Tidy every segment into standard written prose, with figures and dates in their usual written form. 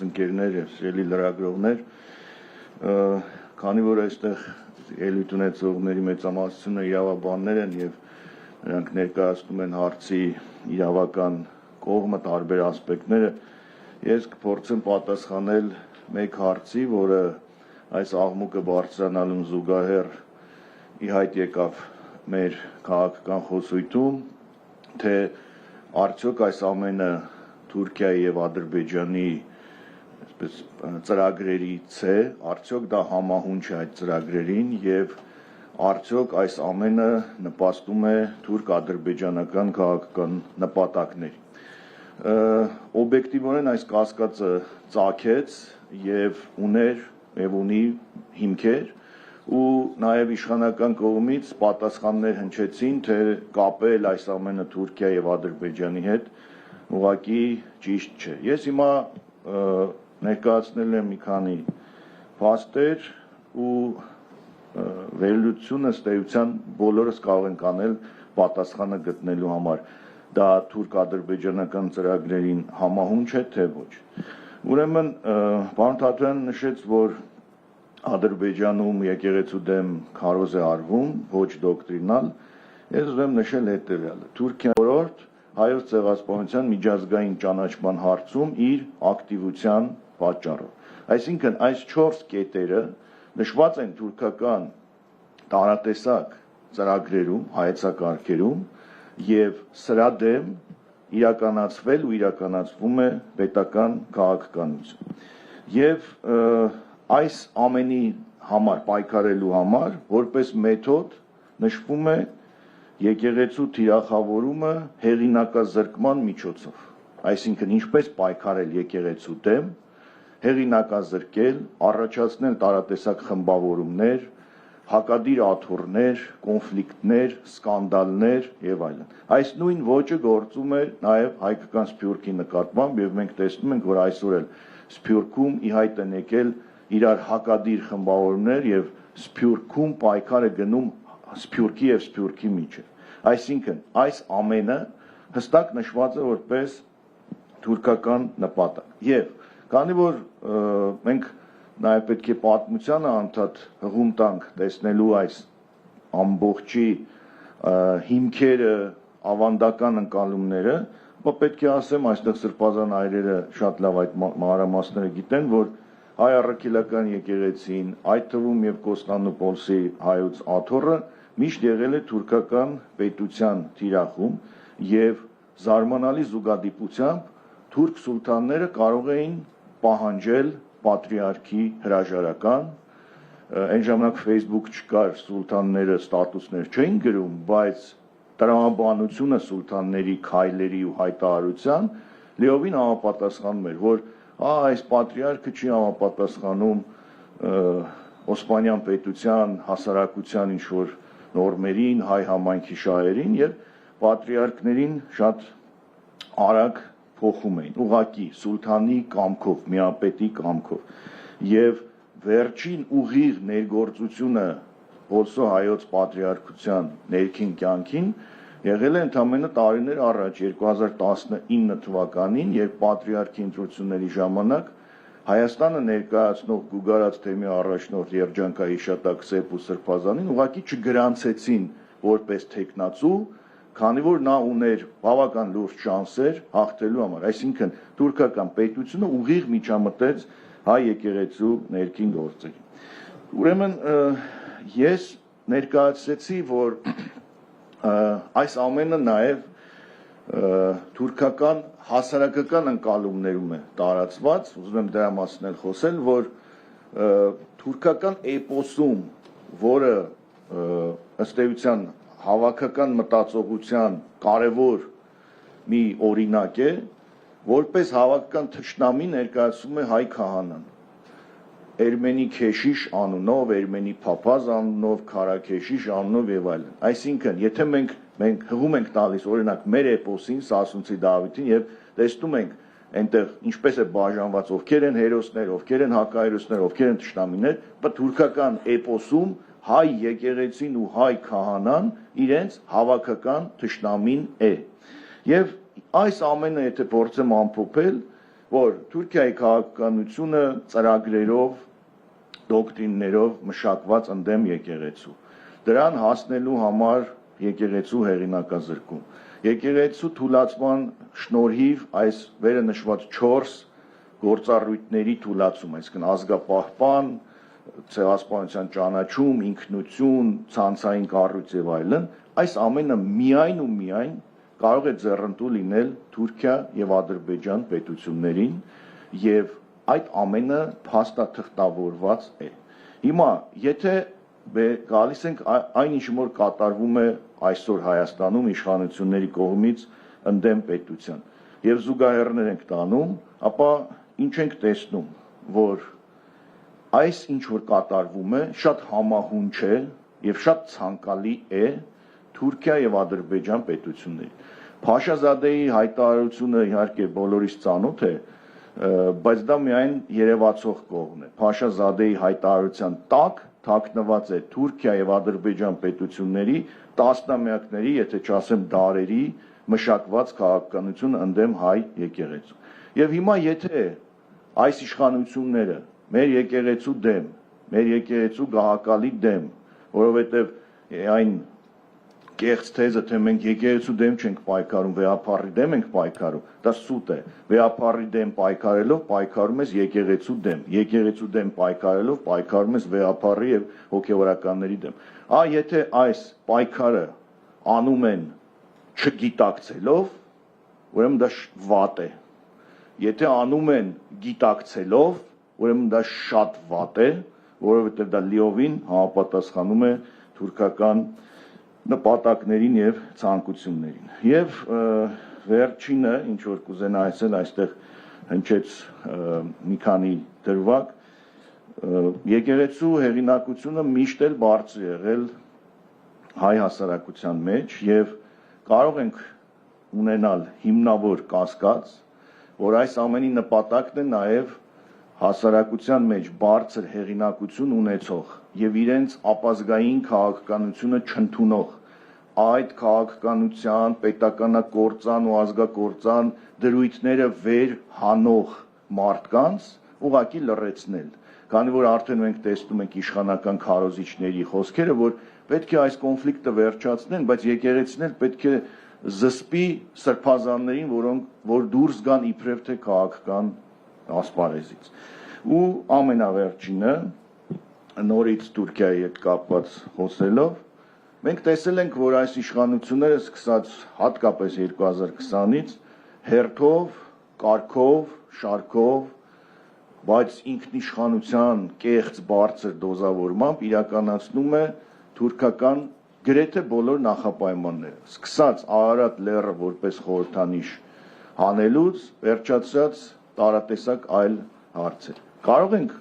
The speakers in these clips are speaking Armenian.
գործընկերներ եւ սիրելի լրագրողներ, քանի որ այստեղ ելույթ ունեցողների մեծամասնությունը իրավաբաններ են եւ նրանք ներկայացնում են հարցի իրավական կողմը, տարբեր ասպեկտները, ես կփորձեմ պատասխանել մեկ հարցի, որը այս աղմուկը բարձրանալուն զուգահեռ ի հայտ եկավ մեր քաղաքական խոսույթում, թե արդյոք այս ամենը Թուրքիայի եւ Ադրբեջանի ծրագրերից է, արդյոք դա համահունչ է այդ ծրագրերին եւ արդյոք այս ամենը նպաստում է թուրք-ադրբեջանական քաղաքական նպատակներին։ Օբյեկտիվորեն այս կասկածը ծագեց եւ ուներ եւ ունի հիմքեր ու նաեւ իշխանական կողմից պատասխաններ հնչեցին, թե կապել այս ամենը Թուրքիա եւ Ադրբեջանի հետ ուղղակի ճիշտ չէ։ Ես հիմա ներկայացնել եմ մի քանի փաստեր ու վերլուծությունը ըստ էության բոլորս կարող ենք անել պատասխանը գտնելու համար։ Դա թուրք-ադրբեջանական ծրագրերին համահունչ է, թե ոչ։ Ուրեմն պարոն Թաթոյանը նշեց, որ Ադրբեջանում եկեղեցու դեմ քարոզ է արվում, ոչ դոկտրինալ, ես ուզում եմ նշել հետևյալը. Թուրքիան օրորդ հայոց ցեղասպանության միջազգային ճանաչման հարցում իր ակտիվության պատճառով։ Այսինքն այս 4 կետերը նշված են թուրքական տարատեսակ ծրագրերում, հայեցակարգերում եւ սրա դեմ իրականացվել ու իրականացվում է պետական քաղաքականություն։ Եվ այս ամենի համար պայքարելու համար որպես մեթոդ նշվում է եկեղեցու թիրախավորումը հեղինակազրկման միջոցով, այսինքն ինչպես պայքարել եկեղեցու դեմ, հեղինակազրկել, առաջացնել տարատեսակ խմբավորումներ, հակադիր աթոռներ, կոնֆլիկտներ, սկանդալներ եւ այլն։ Այս նույն ոճը գործում է նաեւ հայկական Սփյուռքի նկատմամբ եւ մենք տեսնում ենք, որ այսօր էլ Սփյուռքում ի հայտ են եկել իրար հակադիր խմբավորումներ եւ Սփյուռքում պայքար է գնում Սփյուռքի եւ Սփյուռքի միջեւ։ Այսինքն այս ամենը հստակ նշված է որպես թուրքական նպատակ։ Եվ քանի որ մենք նաև պետք է պատմությանը անդադ հղում տանք տեսնելու այս ամբողջի հիմքերը, ավանդական ընկալումները, ապա պետք է ասեմ, այստեղ սրբազան այրերը շատ լավ այդ մանրամասները գիտեն, որ հայ առաքելական եկեղեցին, այդ թվում եւ Կոստանդնուպոլսի հայոց աթոռը միշտ եղել է թուրքական պետության թիրախում եւ զարմանալի զուգադիպությամբ թուրք սուլթանները կարող էին պահանջել պատրիարքի հրաժարական, այն ժամանակ Facebook չկար, սուլթանները ստատուսներ չէին գրում, բայց տրամաբանությունը սուլթանների քայլերի ու հայտարարության լիովին համապատասխանում էր, որ այս պատրիարքը չի համապատասխանում Օսմանյան պետության հասարակության ինչ-որ նորմերին, հայ համայնքի շահերին եւ պատրիարքներին շատ արագ փոխում էին, ուղղակի սուլթանի կամքով, միապետի կամքով եւ վերջին ուղիղ ներգործությունը Ոսո հայոց պատրիարքության ներքին կյանքին եղել է ընդամենը տարիներ առաջ 2019 թվականին, երբ պատրիարքի ընտրությունների ժամանակ Հայաստանը ներկայացնող Գուգարաց թեմի առաջնորդ երջանկահիշատակ Սեփ ու Սրբազանին ուղղակի չգրանցեցին որպես թեկնածու, քանի որ նա ուներ բավական լուրջ շանսեր հաղթելու համար, այսինքն թուրքական պետությունը ուղիղ միջամտեց հայ եկեղեցու ներքին գործերին։ Ուրեմն ես ներկայացրեցի, որ այս ամենը նաև թուրքական հասարակական ընկալումներում է տարածված, ուզում եմ դրա մասին էլ խոսել, որ թուրքական էպոսում, որը ըստ էության հավաքական մտածողության կարևոր մի օրինակ է, որպես հավաքական թշնամի ներկայացվում է հայ քահանան։ Էրմենի քեշիշ անունով, Էրմենի փափազ անունով, քարաքեշիշ անունով եւ այլն։ Այսինքն, եթե մենք հղում ենք տալիս օրինակ մեր էպոսին, Սասունցի Դավիթին եւ տեսնում ենք այնտեղ ինչպես է բաժանված, ովքեր են հերոսներ, ովքեր են հակահերոսներ, ովքեր են թշնամիներ, բայց թուրքական էպոսում հայ եկեղեցին ու հայ քահանան իրենց հավաքական թշնամին է։ Եվ այս ամենը եթե փորձեմ ամփոփել, որ Թուրքիայի քաղաքականությունը ծրագրերով, դոկտրիններով մշակված ընդդեմ եկեղեցու։ Դրան հասնելու համար եկեղեցու հեղինակազրկում։ Եկեղեցու թուլացման շնորհիվ այս վերը նշված 4 գործառույթների թուլացում, այսինքն ազգապահպան, ցեղասպանության ճանաչում, ինքնություն, ցանցային կառույց եւ այլն, այս ամենը միայն ու միայն կարող է ձեռնտու լինել Թուրքիա եւ Ադրբեջան պետություններին եւ այդ ամենը փաստաթղթավորված է։ Հիմա, եթե գալիս ենք այն ինչ որ կատարվում է այսօր Հայաստանում իշխանությունների կողմից ընդդեմ պետության եւ զուգահեռներ ենք տանում, ապա ինչ ենք տեսնում, որ այս ինչ որ կատարվում է շատ համահունչ է եւ շատ ցանկալի է Թուրքիա եւ Ադրբեջան պետություններին։ Փաշազադեի հայտարարությունը իհարկե բոլորիս ծանոթ է, բայց դա միայն երևացող կողմն է։ Փաշազադեի հայտարարության տակ թաքնված է Թուրքիա եւ Ադրբեջան պետությունների տասնամյակների, եթե չասեմ դարերի մշակված քաղաքականություն ընդդեմ հայ եկեղեցու։ Եվ հիմա եթե այս իշխանությունները մեր եկեղեցու դեմ, մեր եկեղեցու գահակալի դեմ, որովհետեւ այն կեղծ թեզը, թե մենք եկեղեցու դեմ չենք պայքարում, վեհապարի դեմ ենք պայքարում, դա սուտ է։ Վեհապարի դեմ պայքարելով պայքարում ես եկեղեցու դեմ, եկեղեցու դեմ պայքարելով պայքարում ես վեհապարի եւ հոգեվորականների դեմ։ Եթե այս պայքարը անում են չգիտակցելով, ուրեմն դա վատ է։ Եթե անում են գիտակցելով, ուրեմն դա շատ վատ է, որովհետեւ դա լիովին համապատասխանում է թուրքական նպատակներին եւ ցանկություններին։ Եվ վերջինը, ինչ որ կուզենա ասել, այստեղ հնչեց մի քանի դրվագ, եկեղեցու հեղինակությունը միշտ էլ բարձր եղել հայ հասարակության մեջ եւ կարող ենք ունենալ հիմնավոր կասկած, որ այս ամենի նպատակն է նաեւ հասարակության մեջ բարձր հեղինակություն ունեցող եւ իրենց ապազգային քաղաքականությունը չընդունող այդ քաղաքականության, պետականակործան ու ազգակործան դրույթները վեր հանող մարդկանց ուղղակի լռեցնել։ Քանի որ արդեն մենք տեսնում ենք իշխանական քարոզիչների խոսքերը, որ պետք է այս կոնֆլիկտը վերջացնեն, բայց եկեղեցին էլ պետք է զսպի սրբազաններին, որ դուրս գան իբրև թե քաղաքական ասպարեզից։ Ու ամենավերջինը, նորից Թուրքիայի հետ կապված խոսելով, մենք տեսել ենք, որ այս իշխանությունները սկսած հատկապես 2020-ից հերթով, կարգով, շարքով, բայց ինքնիշխանության կեղծ բարձր դոզավորմամբ իրականացնում է թուրքական գրեթե բոլոր նախապայմանները։ Սկսած Արարատ լեռը որպես խորհրդանիշ հանելուց, վերջացած տարատեսակ այլ հարցեր։ Կարող ենք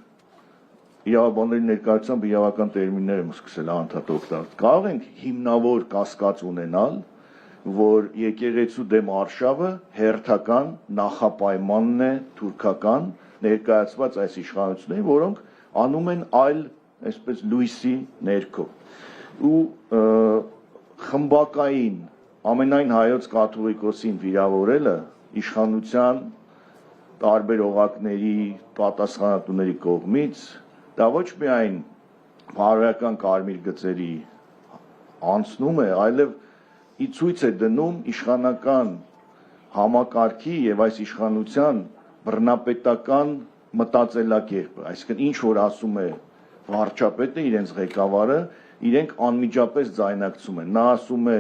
իրավաբանների ներկայությամբ իրավական տերմիններ եմ սկսել անդադ օգտագործել։ Կարող ենք հիմնավոր կասկած ունենալ, որ եկեղեցու դեմ արշավը հերթական նախապայմանն է թուրքական ներկայացված այս իշխանությունների, որոնք անում են այլ, այսպես լույսի ներքո։ Ու խմբակային ամենայն հայոց կաթողիկոսին վիրավորելը իշխանության տարբեր օղակների, պատասխանատուների կողմից դա ոչ միայն բարոյական կարմիր գծերի անցնում է, այլև ի ցույց է դնում իշխանական համակարգի եւ այս իշխանության բռնապետական մտածելակերպը, այսինքն ինչ որ ասում է վարչապետը, իրենց ղեկավարը, իրենք անմիջապես ձայնարկում են։ Նա ասում է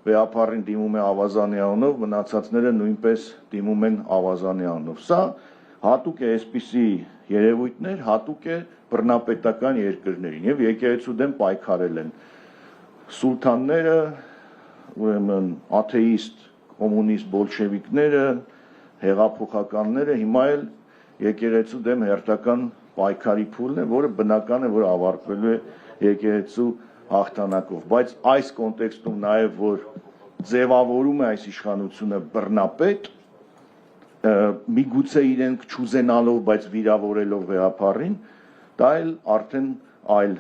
վեհապարին դիմում է ավազանի անունով, մնացածները նույնպես դիմում են ավազանի անունով։ Սա հատուկ է այսպիսի երևույթներ, հատուկ է բռնապետական երկրներին եւ եկեղեցու դեմ պայքարել են սուլթանները, ուրեմն աթեիստ, կոմունիստ բոլշևիկները, հեղափոխականները, հիմա էլ եկեղեցու դեմ հերթական պայքարի փուլն է, որը բնական է, որ ավարտվելու է եկեղեցու հաղթանակով, բայց այս կոնտեքստում նաև որ ձևավորում է այս իշխանությունը բռնապետ, միգուցե իրենք չուզենալով, բայց վիրավորելով վեհապարին, դա էլ արդեն այլ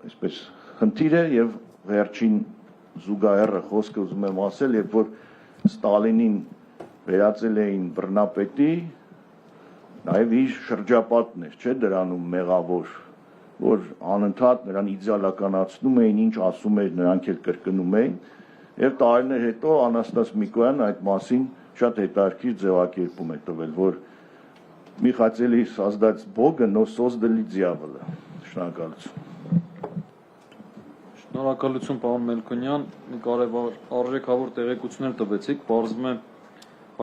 այսպես խնդիր է եւ վերջին զուգահեռը խոսքը ուզում եմ ասել, երբ որ Ստալինին վերածել էին բռնապետի, Նաև իր շրջապատն էր, չէ՞ դրանում մեղավոր, որ անընդհատ նրան իդեալականացնում էին, ինչ ասում էր, նրանք էլ կրկնում էին, եւ տարիներ հետո Անաստաս Միկոյանը այդ մասին շատ հետաքրքիր ձևակերպում է տվել, որ «Мы хотели создать Бога, но создали дьявола». Շնորհակալություն։ Շնորհակալություն, պարոն Մելքոնյան, մի կարևոր արժեքավոր տեղեկություններ տվեցիք, պարզվում է